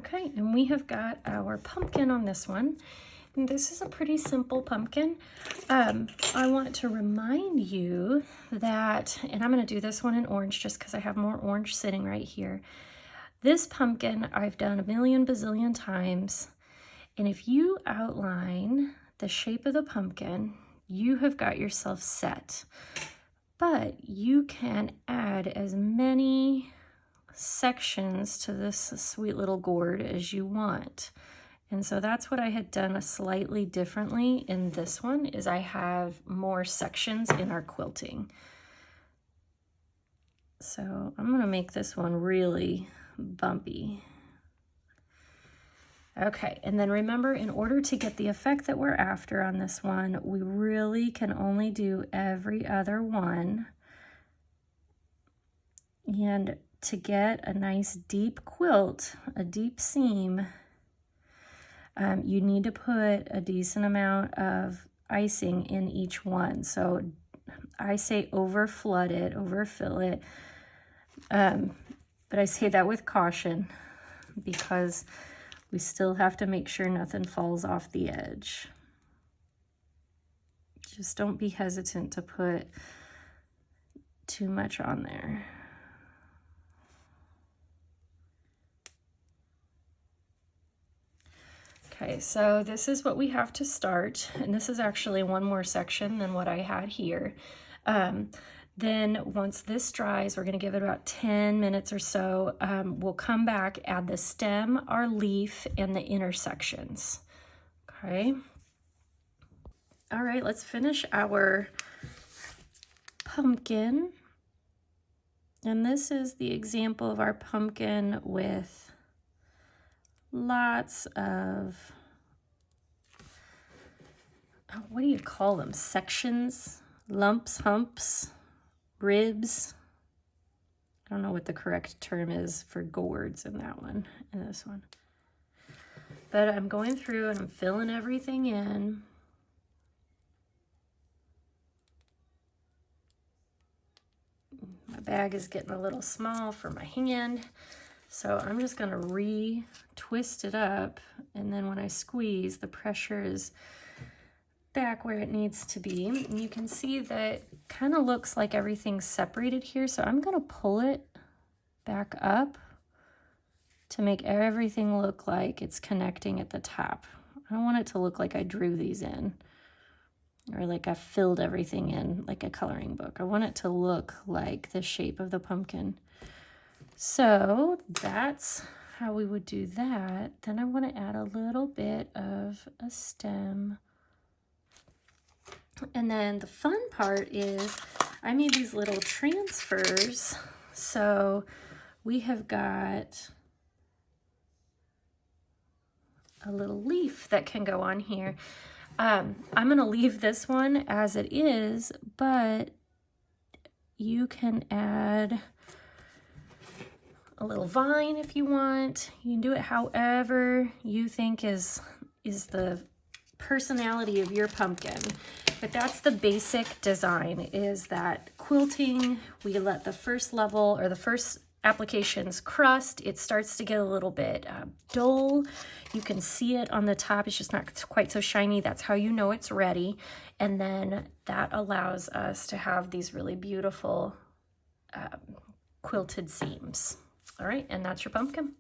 Okay, and we have got our pumpkin on this one. And this is a pretty simple pumpkin. I want to remind you that, and I'm going to do this one in orange just because I have more orange sitting right here. This pumpkin I've done a million bazillion times. And if you outline the shape of the pumpkin, you have got yourself set. But you can add as many sections to this sweet little gourd as you want. And so that's what I had done slightly differently in this one, is I have more sections in our quilting. So I'm going to make this one really bumpy. Okay, and then remember, in order to get the effect that we're after on this one, we really can only do every other one. And to get a nice deep quilt, a deep seam, you need to put a decent amount of icing in each one. So I say over flood it, overfill it, but I say that with caution because we still have to make sure nothing falls off the edge. Just don't be hesitant to put too much on there. Okay, so this is what we have to start, and this is actually one more section than what I had here. Then once this dries, we're going to give it about 10 minutes or so. We'll come back, add the stem, our leaf, and the intersections. Okay. All right, let's finish our pumpkin. And this is the example of our pumpkin with lots of, what do you call them? Sections, lumps, humps, ribs. I don't know what the correct term is for gourds in that one, in this one. But I'm going through and I'm filling everything in. My bag is getting a little small for my hand. So I'm just going to re-twist it up, and then when I squeeze, the pressure is back where it needs to be. And you can see that kind of looks like everything's separated here, so I'm going to pull it back up to make everything look like it's connecting at the top. I don't want it to look like I drew these in or like I filled everything in like a coloring book. I want it to look like the shape of the pumpkin. So that's how we would do that. Then I want to add a little bit of a stem. And then the fun part is I made these little transfers. So we have got a little leaf that can go on here. I'm going to leave this one as it is, but you can add a little vine if you want. You can do it however you think is the personality of your pumpkin. But that's the basic design, is that quilting, we let the first level or the first applications crust. It starts to get a little bit dull. You can see it on the top. It's just not quite so shiny. That's how you know it's ready. And then that allows us to have these really beautiful quilted seams. All right, and that's your pumpkin.